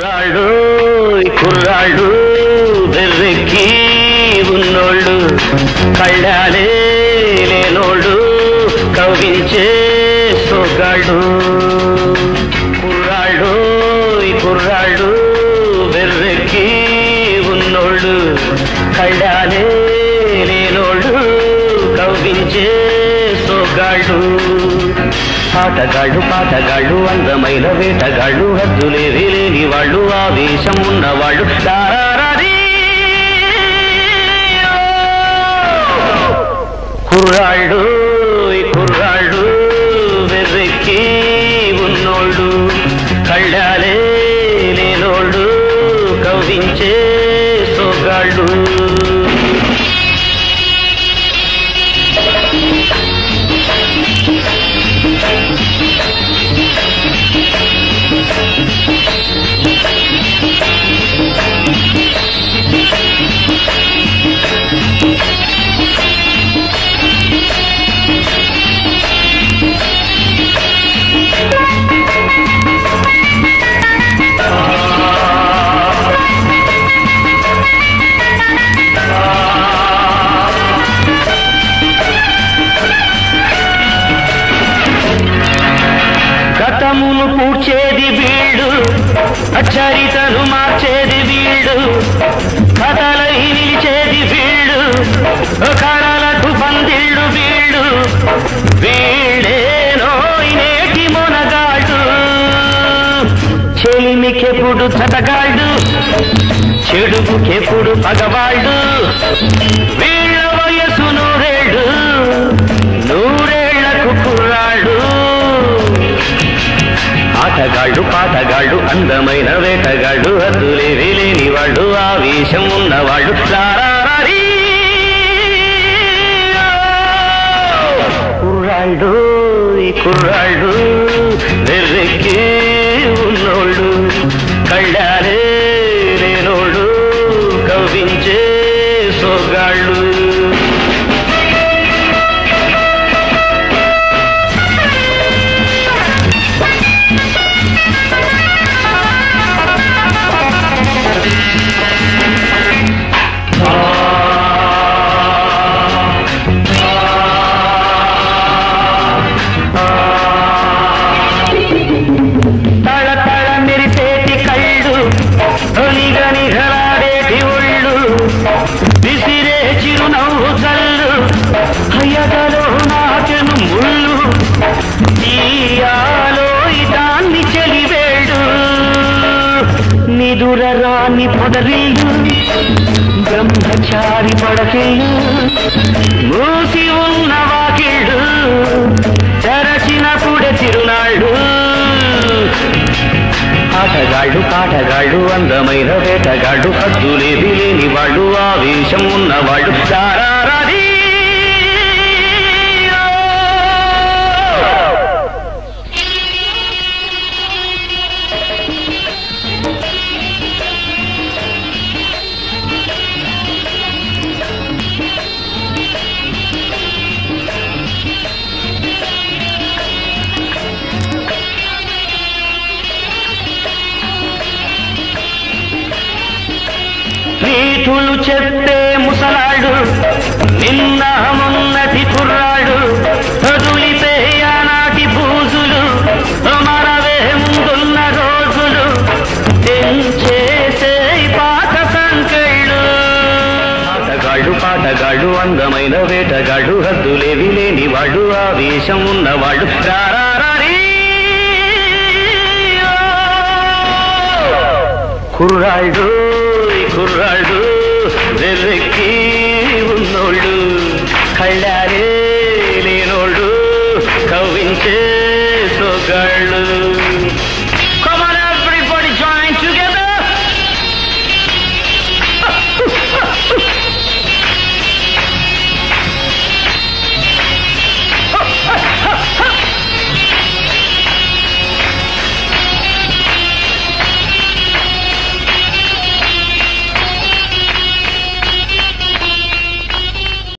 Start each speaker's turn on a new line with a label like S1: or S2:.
S1: కుర్రాళ్ళు కుర్రాళ్ళు వెర్రెక్కి ఉన్నోళ్ళు కళ్ళాలే లేనోళ్ళు కవ్వించే సొగ్గాళ్ళు కుర్రాళ్ళు కుర్రాళ్ళు వెర్రెక్కి ఉన్నోళ్ళు కళ్ళాలే లేనోళ్ళు కవ్వించే సొగ్గాళ్ళు పాటగాళ్ళు అందమైన వేటగాళ్ళు హద్దులేవి లేని వాళ్ళు ఆవేశం ఉన్నవాళ్ళు కుర్రాళ్ళు కుర్రాళ్ళు వెర్రెక్కి ఉన్నోళ్ళు కళ్ళాలే లేనోళ్ళు కవ్వించే సొగ్గాళ్ళు గతమును పూడ్చేది వీళ్ళు చరితను మార్చేది వీళ్ళు కథలై నిలిచేది వీళ్ళు కళలకు పందిళ్ళు వీళ్ళు వీళ్ళేనో నేటి మొనగాళ్ళు చెలిమికెప్పుడు చతగాళ్ళు చెడుపుకెప్పుడు పగవాళ్ళు వీళ్ళ వయసు నూరేళ్ళు నూరేళ్లకు కుర్రాళ్ళు పాటగాళ్ళు అందమైన వేటగాళ్ళు హద్దులేవి లేని వాళ్ళు ఆవేశం ఉన్నవాళ్ళు కుర్రాళ్ళు కుర్రాళ్ళు వెర్రెక్కి ఉన్నోళ్ళు కళ్ళాలే లేనోళ్ళు కవ్వించే సొగ్గాళ్ళు నిఘలాడేటి ఒళ్ళు విసిరే చిరునవ్వు జల్లు హయదలో నాకెను ముళ్ళు తీయాలో ఇదాన్ని చెలివేడు నిదురరాని పొదరిల్లు బ్రహ్మచారి పడకిళ్ళు మూసి ఉన్న వాకిళ్ళు తెరచినప్పుడే తిరునాళ్ళు పాటగాళ్ళు అందమైన వేటగాళ్ళు హద్దులేవి లేని వాళ్ళు ఆవేశం ఉన్నవాళ్ళు నీతులు చెప్పే ముసలాడు నిన్న మొన్నటి కుర్రాడు వదులిపే ఆనాటి బూజులు మనవే ముందున్న రోజులు తెంచేసే పాత సంకెళ్ళు పాటగాళ్ళు అందమైన వేటగాళ్ళు హద్దులేవి లేని వాళ్ళు ఆవేశం ఉన్నవాళ్ళు కుర్రాళ్ళు కుర్రాళ్ళు వెర్రెక్కి ఉన్నోళ్ళు కళ్ళాలే లేనోళ్ళు కవ్వించే సొగ్గాళ్ళు